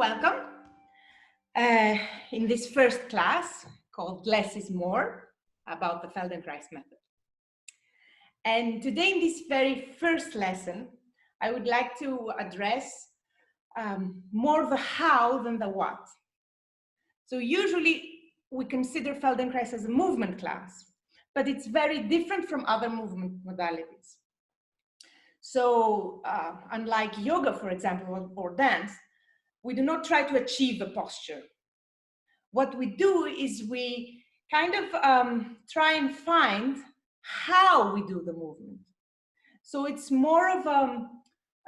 welcome in this first class called Less is More about the Feldenkrais method. And today in this very first lesson, I would like to address more the how than the what. So usually we consider Feldenkrais as a movement class, but it's very different from other movement modalities. So unlike yoga, for example, or dance, we do not try to achieve a posture. What we do is we kind of try and find how we do the movement. So it's more of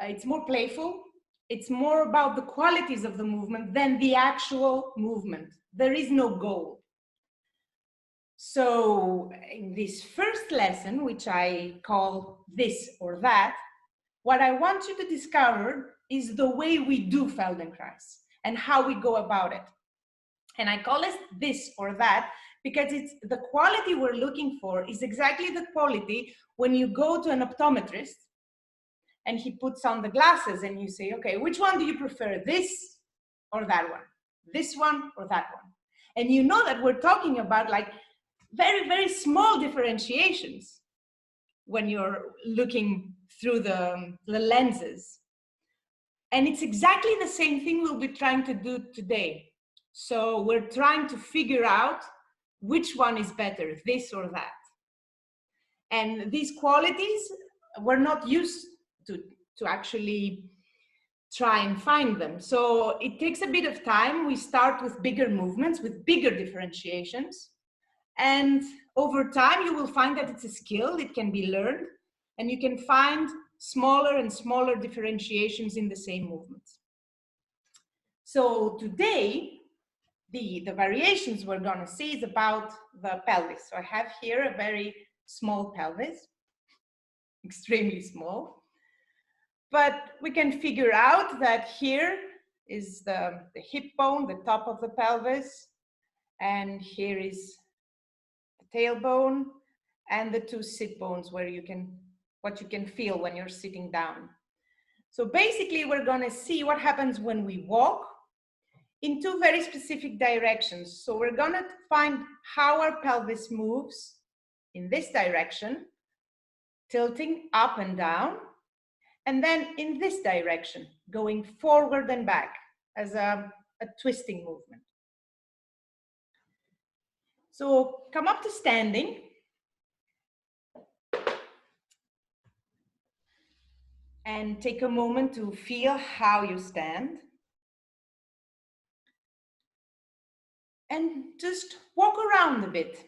it's more playful. It's more about the qualities of the movement than the actual movement. There is no goal. So in this first lesson, which I call this or that, what I want you to discover is the way we do Feldenkrais and how we go about it. And I call it this or that because it's the quality we're looking for is exactly the quality when you go to an optometrist and he puts on the glasses and you say, okay, which one do you prefer, this or that one? This one or that one? And you know that we're talking about like very, very small differentiations when you're looking through the lenses. And it's exactly the same thing we'll be trying to do today. So we're trying to figure out which one is better, this or that. And these qualities, we're not used to actually try and find them. So it takes a bit of time. We start with bigger movements, with bigger differentiations. And over time, you will find that it's a skill, it can be learned, and you can find smaller and smaller differentiations in the same movements. So today, the variations we're going to see is about the pelvis. So I have here a very small pelvis, extremely small. But we can figure out that here is the hip bone, the top of the pelvis, and here is the tailbone and the two sit bones where you can what you can feel when you're sitting down. So basically, we're going to see what happens when we walk in two very specific directions. So we're going to find how our pelvis moves in this direction, tilting up and down, and then in this direction, going forward and back as a twisting movement. So come up to standing. And take a moment to feel how you stand. And just walk around a bit.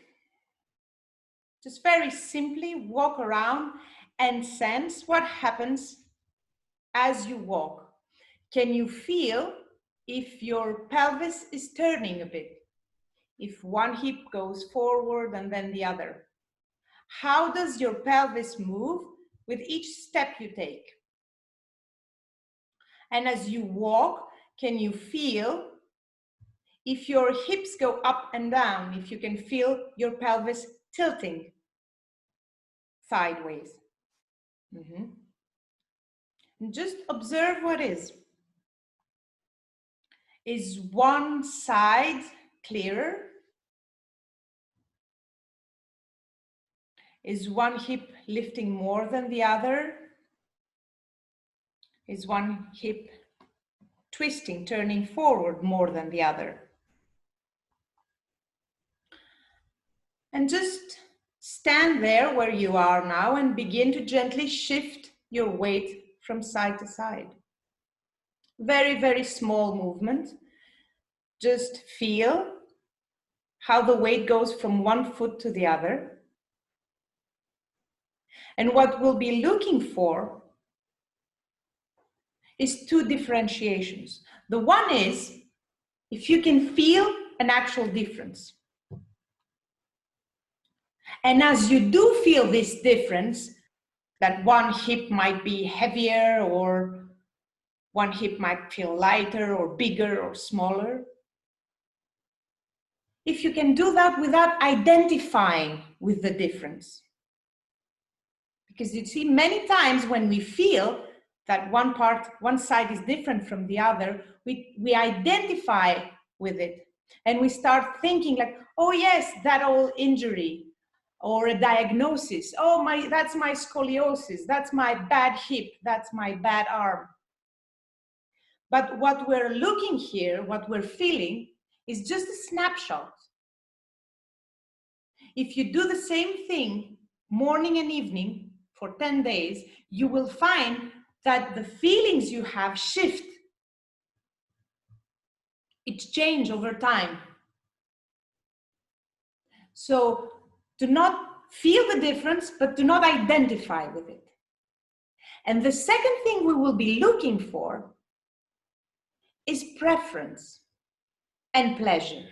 Just very simply walk around and sense what happens as you walk. Can you feel if your pelvis is turning a bit? If one hip goes forward and then the other? How does your pelvis move with each step you take? And as you walk, can you feel if your hips go up and down, if you can feel your pelvis tilting sideways? And just observe what is. Is one side clearer? Is one hip lifting more than the other? Is one hip twisting, turning forward more than the other? And just stand there where you are now and begin to gently shift your weight from side to side. Very, very small movement. Just feel how the weight goes from one foot to the other. And what we'll be looking for is two differentiations. The one is if you can feel an actual difference. And as you do feel this difference, that one hip might be heavier or one hip might feel lighter or bigger or smaller. If you can do that without identifying with the difference. Because you see, many times when we feel, that one side is different from the other, we identify with it. And we start thinking like, oh yes, that old injury or a diagnosis. Oh, that's my scoliosis. That's my bad hip. That's my bad arm. But what we're looking here, what we're feeling, is just a snapshot. If you do the same thing morning and evening for 10 days, you will find that the feelings you have shift. It changes over time. So do not feel the difference, but do not identify with it. And the second thing we will be looking for is preference and pleasure.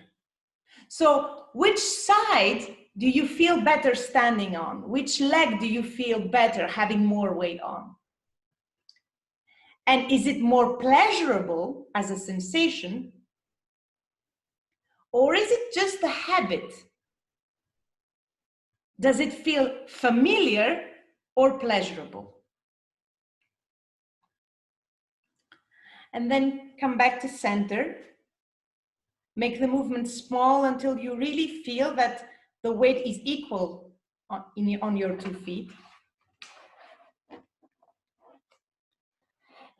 So which side do you feel better standing on? Which leg do you feel better having more weight on? And is it more pleasurable as a sensation? Or is it just a habit? Does it feel familiar or pleasurable? And then come back to center. Make the movement small until you really feel that the weight is equal on your 2 feet.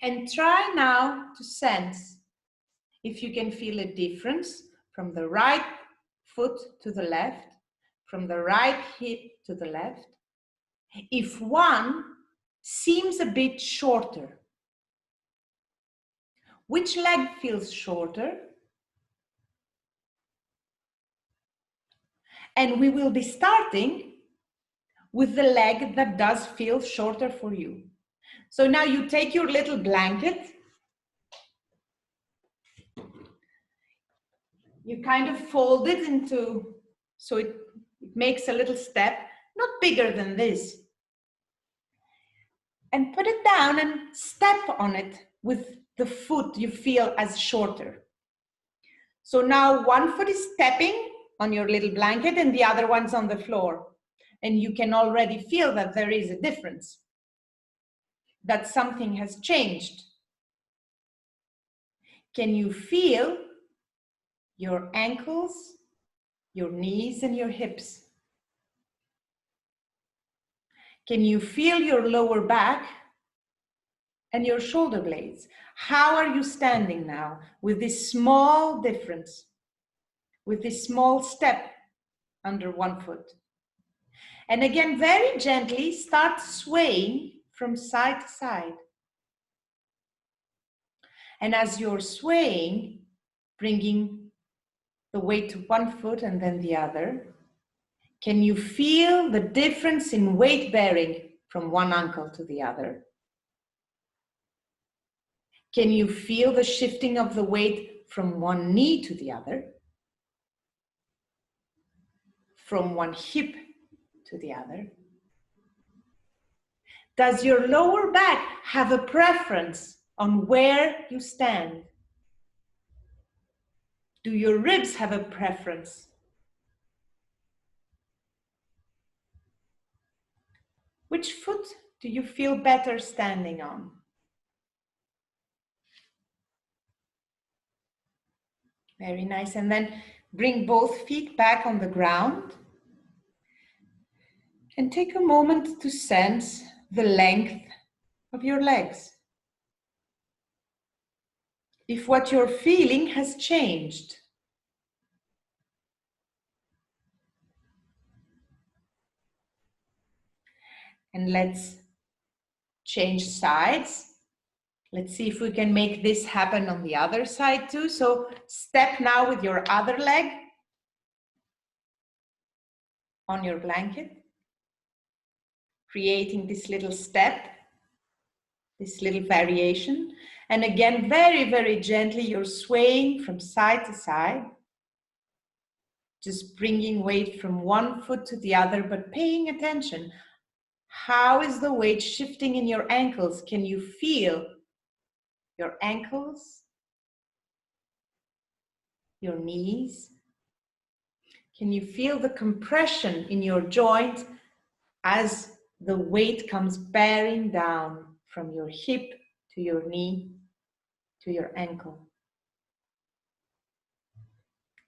And try now to sense if you can feel a difference from the right foot to the left, from the right hip to the left. If one seems a bit shorter, which leg feels shorter? And we will be starting with the leg that does feel shorter for you. So now you take your little blanket, you kind of fold it into, so it makes a little step, not bigger than this. And put it down and step on it with the foot you feel as shorter. So now one foot is stepping on your little blanket and the other one's on the floor. And you can already feel that there is a difference, that something has changed. Can you feel your ankles, your knees, and your hips? Can you feel your lower back and your shoulder blades? How are you standing now with this small difference, with this small step under one foot? And again, very gently start swaying from side to side. And as you're swaying, bringing the weight to one foot and then the other, can you feel the difference in weight bearing from one ankle to the other? Can you feel the shifting of the weight from one knee to the other? From one hip to the other? Does your lower back have a preference on where you stand? Do your ribs have a preference? Which foot do you feel better standing on? Very nice. And then bring both feet back on the ground. And take a moment to sense the length of your legs. If what you're feeling has changed. And let's change sides. Let's see if we can make this happen on the other side too. So step now with your other leg on your blanket, creating this little step, this little variation. And again, very, very gently, you're swaying from side to side, just bringing weight from one foot to the other, but paying attention. How is the weight shifting in your ankles? Can you feel your ankles, your knees? Can you feel the compression in your joint as the weight comes bearing down from your hip to your knee, to your ankle.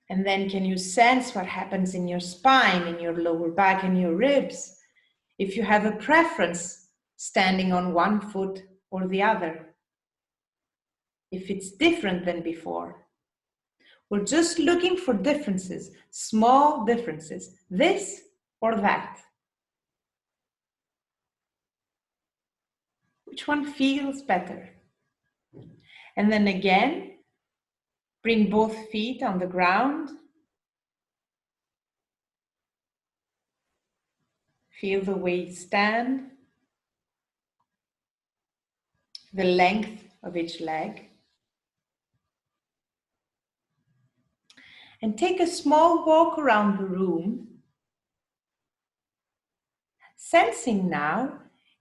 And then can you sense what happens in your spine, in your lower back and your ribs? If you have a preference, standing on one foot or the other. If it's different than before. We're just looking for differences, small differences, this or that. Which one feels better? And then again, bring both feet on the ground. Feel the way you stand, the length of each leg. And take a small walk around the room, sensing now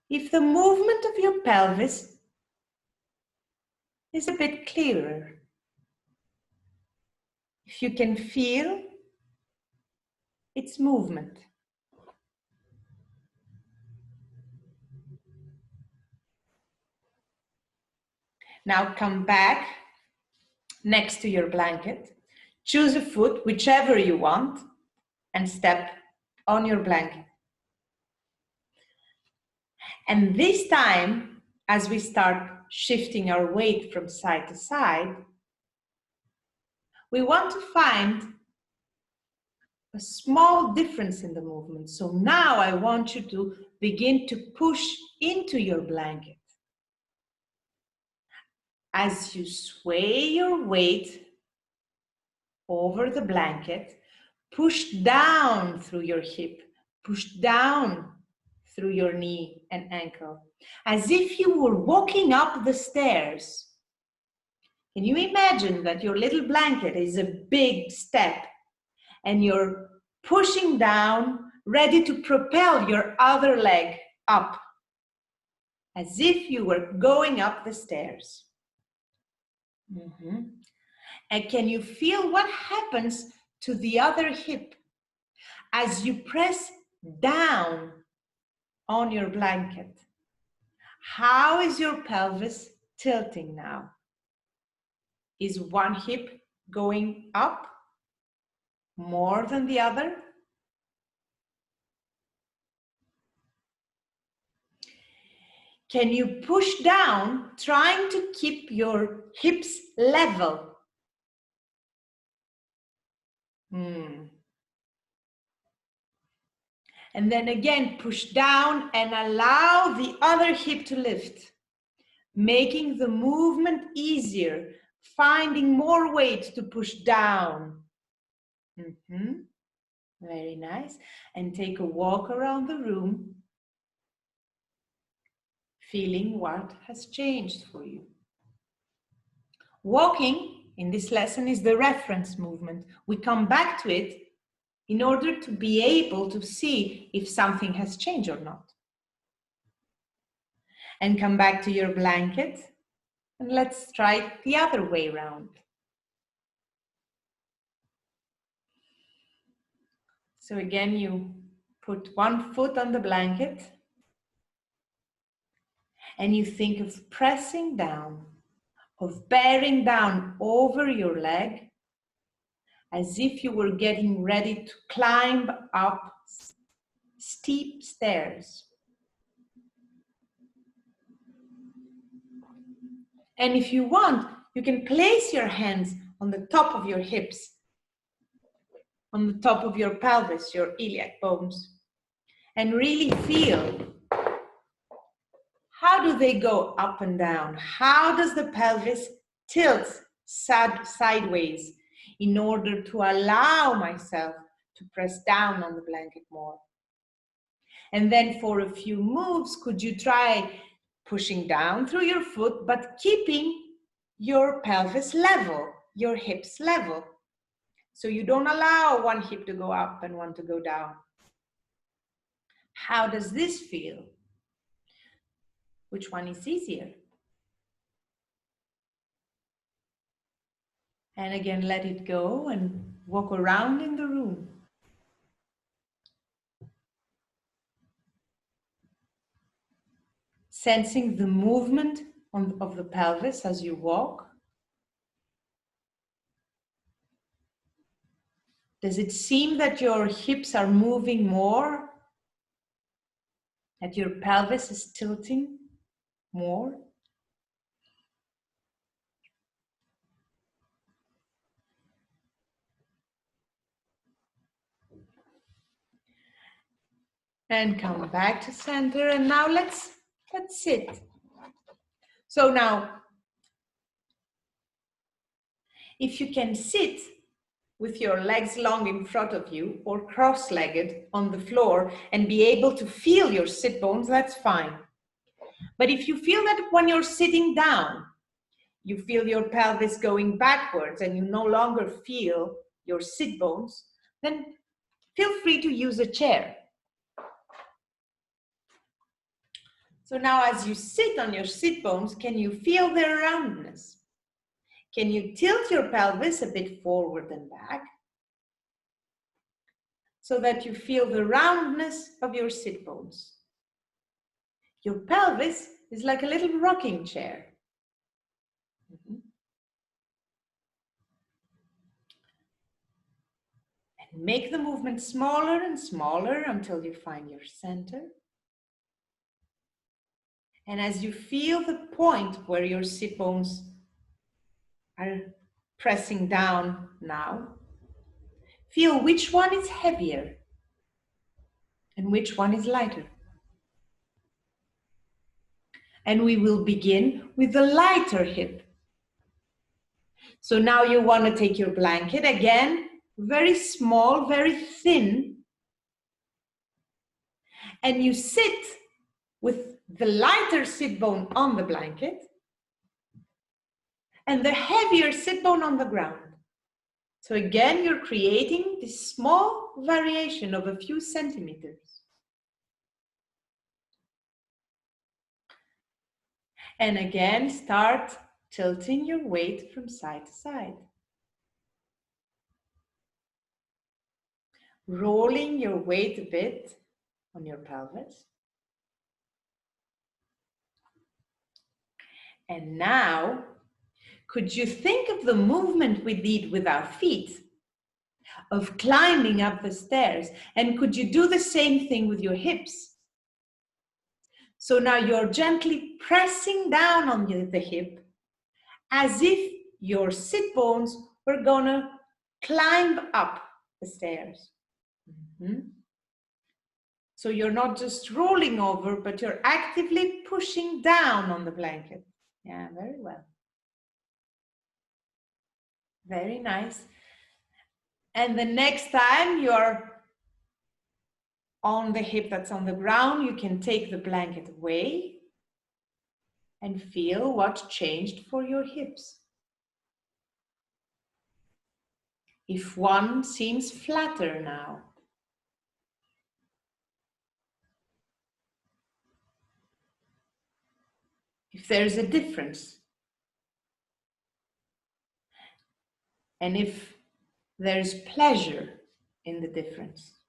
if the movement of your pelvis is a bit clearer. If you can feel its movement. Now come back next to your blanket. Choose a foot, whichever you want, and step on your blanket. And this time, as we start shifting our weight from side to side, we want to find a small difference in the movement. So now I want you to begin to push into your blanket. As you sway your weight over the blanket, push down through your hip, push down through your knee and ankle, as if you were walking up the stairs. Can you imagine that your little blanket is a big step and you're pushing down, ready to propel your other leg up, as if you were going up the stairs? And can you feel what happens to the other hip as you press down on your blanket? How is your pelvis tilting now? Is one hip going up more than the other? Can you push down, trying to keep your hips level? And then again, push down and allow the other hip to lift, making the movement easier, finding more weight to push down. Very nice. And take a walk around the room, feeling what has changed for you. Walking in this lesson is the reference movement. We come back to it in order to be able to see if something has changed or not. And come back to your blanket, and let's try it the other way around. So again, you put one foot on the blanket and you think of pressing down, of bearing down over your leg, as if you were getting ready to climb up steep stairs. And if you want, you can place your hands on the top of your hips, on the top of your pelvis, your iliac bones, and really feel, how do they go up and down? How does the pelvis tilt sideways in order to allow myself to press down on the blanket more? And then for a few moves, could you try pushing down through your foot, but keeping your pelvis level, your hips level? So you don't allow one hip to go up and one to go down. How does this feel? Which one is easier? And again, let it go and walk around in the room. Sensing the movement of the pelvis as you walk? Does it seem that your hips are moving more? That your pelvis is tilting more? And come back to center. And now let's sit. So now, if you can sit with your legs long in front of you or cross-legged on the floor and be able to feel your sit bones, that's fine. But if you feel that when you're sitting down, you feel your pelvis going backwards and you no longer feel your sit bones, then feel free to use a chair. So now as you sit on your sit bones, can you feel their roundness? Can you tilt your pelvis a bit forward and back so that you feel the roundness of your sit bones? Your pelvis is like a little rocking chair. And make the movement smaller and smaller until you find your center. And as you feel the point where your sit bones are pressing down now, feel which one is heavier and which one is lighter. And we will begin with the lighter hip. So now you want to take your blanket, again, very small, very thin, and you sit with the lighter sit bone on the blanket and the heavier sit bone on the ground. So again, you're creating this small variation of a few centimeters. And again, start tilting your weight from side to side. Rolling your weight a bit on your pelvis. And now, could you think of the movement we did with our feet, of climbing up the stairs? And could you do the same thing with your hips? So now you're gently pressing down on the hip as if your sit bones were gonna climb up the stairs. So you're not just rolling over, but you're actively pushing down on the blanket. Yeah, very well. Very nice. And the next time you're on the hip that's on the ground, you can take the blanket away and feel what changed for your hips. If one seems flatter now. If there's a difference. And if there's pleasure in the difference.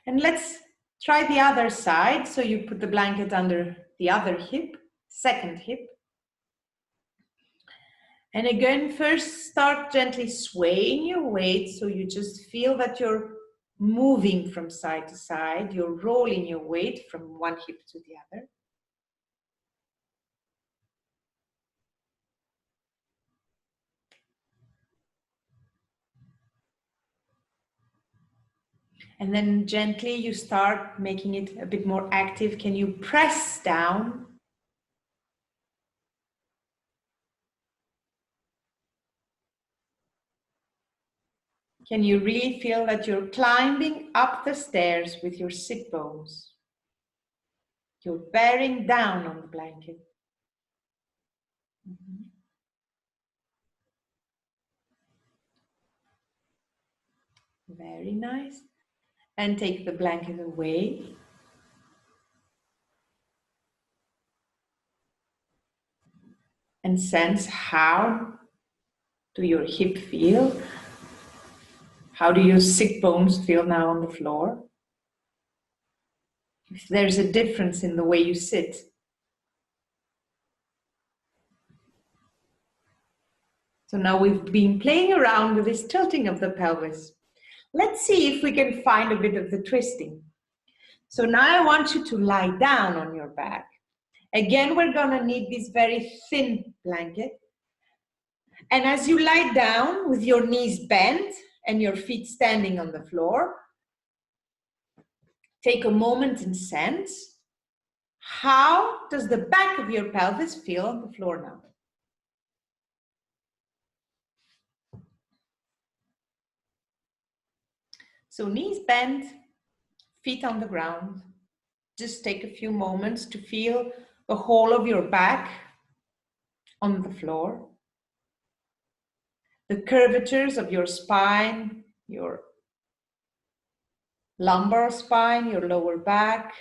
And let's try the other side. So you put the blanket under the other hip, second hip. And again, first start gently swaying your weight so you just feel that you're moving from side to side. You're rolling your weight from one hip to the other. And then gently you start making it a bit more active. Can you press down? Can you really feel that you're climbing up the stairs with your sit bones? You're bearing down on the blanket. Very nice. And take the blanket away. And sense, how do your hip feel? How do your sit bones feel now on the floor? If there's a difference in the way you sit. So now we've been playing around with this tilting of the pelvis. Let's see if we can find a bit of the twisting. So now I want you to lie down on your back. Again, we're gonna need this very thin blanket. And as you lie down with your knees bent and your feet standing on the floor, take a moment and sense, how does the back of your pelvis feel on the floor now? So knees bent, feet on the ground. Just take a few moments to feel the whole of your back on the floor. The curvatures of your spine, your lumbar spine, your lower back,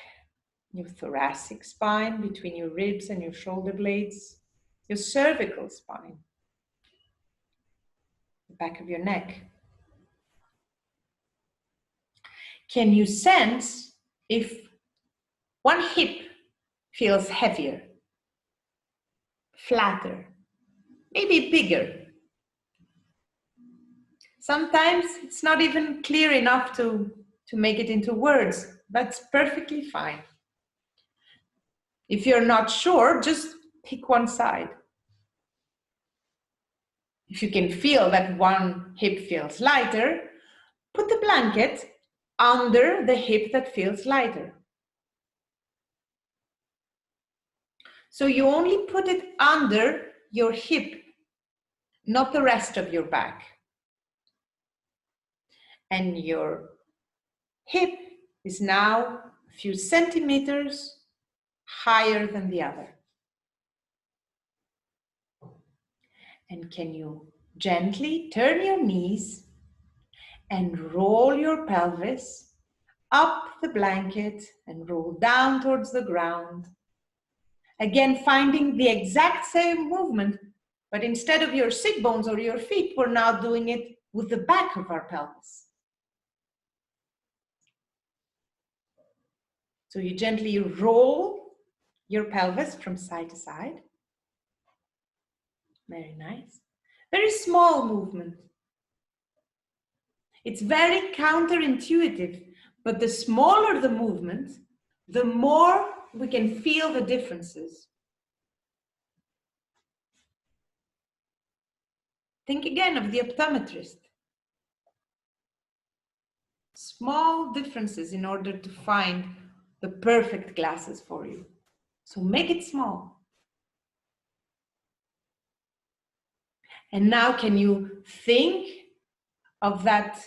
your thoracic spine between your ribs and your shoulder blades, your cervical spine, the back of your neck. Can you sense if one hip feels heavier, flatter, maybe bigger? Sometimes it's not even clear enough to make it into words. That's perfectly fine. If you're not sure, just pick one side. If you can feel that one hip feels lighter, put the blanket under the hip that feels lighter. So you only put it under your hip, not the rest of your back. And your hip is now a few centimeters higher than the other. And can you gently turn your knees and roll your pelvis up the blanket and roll down towards the ground. Again, finding the exact same movement, but instead of your sit bones or your feet, we're now doing it with the back of our pelvis. So you gently roll your pelvis from side to side. Very nice. Very small movement. It's very counterintuitive, but the smaller the movement, the more we can feel the differences. Think again of the optometrist. Small differences in order to find the perfect glasses for you. So make it small. And now can you think of that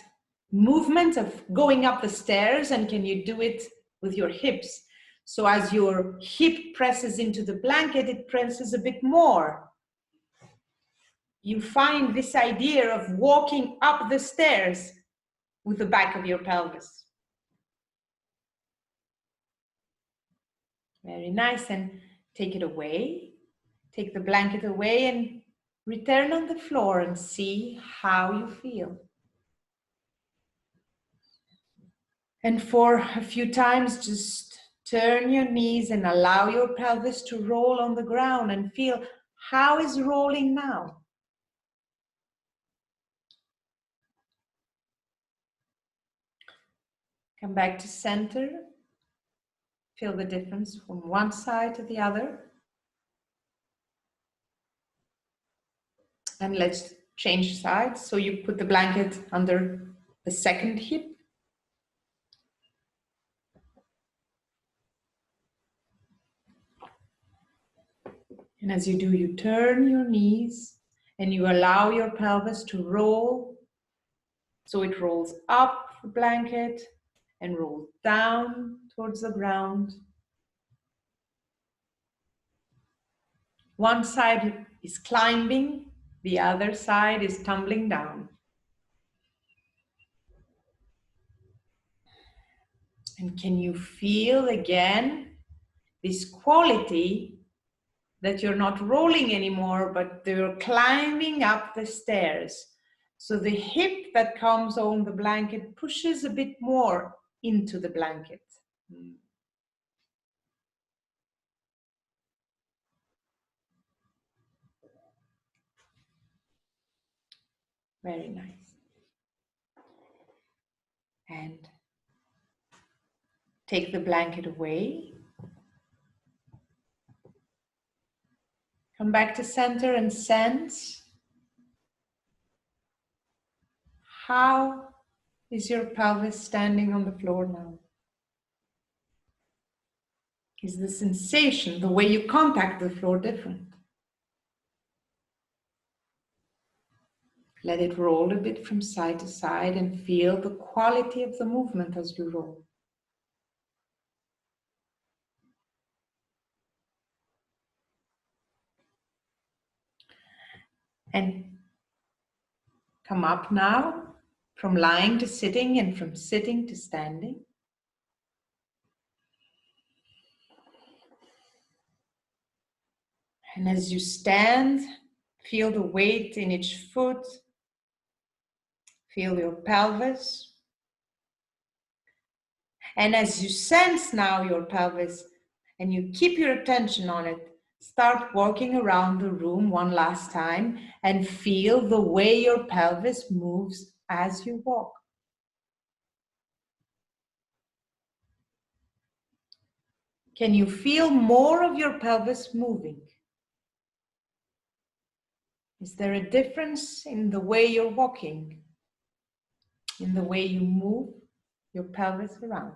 movement of going up the stairs, and can you do it with your hips? So as your hip presses into the blanket, it presses a bit more. You find this idea of walking up the stairs with the back of your pelvis. Very nice. And take it away. Take the blanket away and return on the floor and see how you feel. And for a few times, just turn your knees and allow your pelvis to roll on the ground and feel how is rolling now. Come back to center. Feel the difference from one side to the other. And let's change sides. So you put the blanket under the second hip. And as you do, you turn your knees and you allow your pelvis to roll. So it rolls up the blanket and rolls down towards the ground. One side is climbing, the other side is tumbling down. And can you feel again this quality that you're not rolling anymore, but you're climbing up the stairs? So the hip that comes on the blanket pushes a bit more into the blanket. Very nice. And take the blanket away. Come back to center and sense how is your pelvis standing on the floor now? Is the sensation, the way you contact the floor, different? Let it roll a bit from side to side and feel the quality of the movement as you roll. And come up now from lying to sitting and from sitting to standing. And as you stand, feel the weight in each foot. Feel your pelvis. And as you sense now your pelvis and you keep your attention on it, start walking around the room one last time and feel the way your pelvis moves as you walk. Can you feel more of your pelvis moving? Is there a difference in the way you're walking, in the way you move your pelvis around?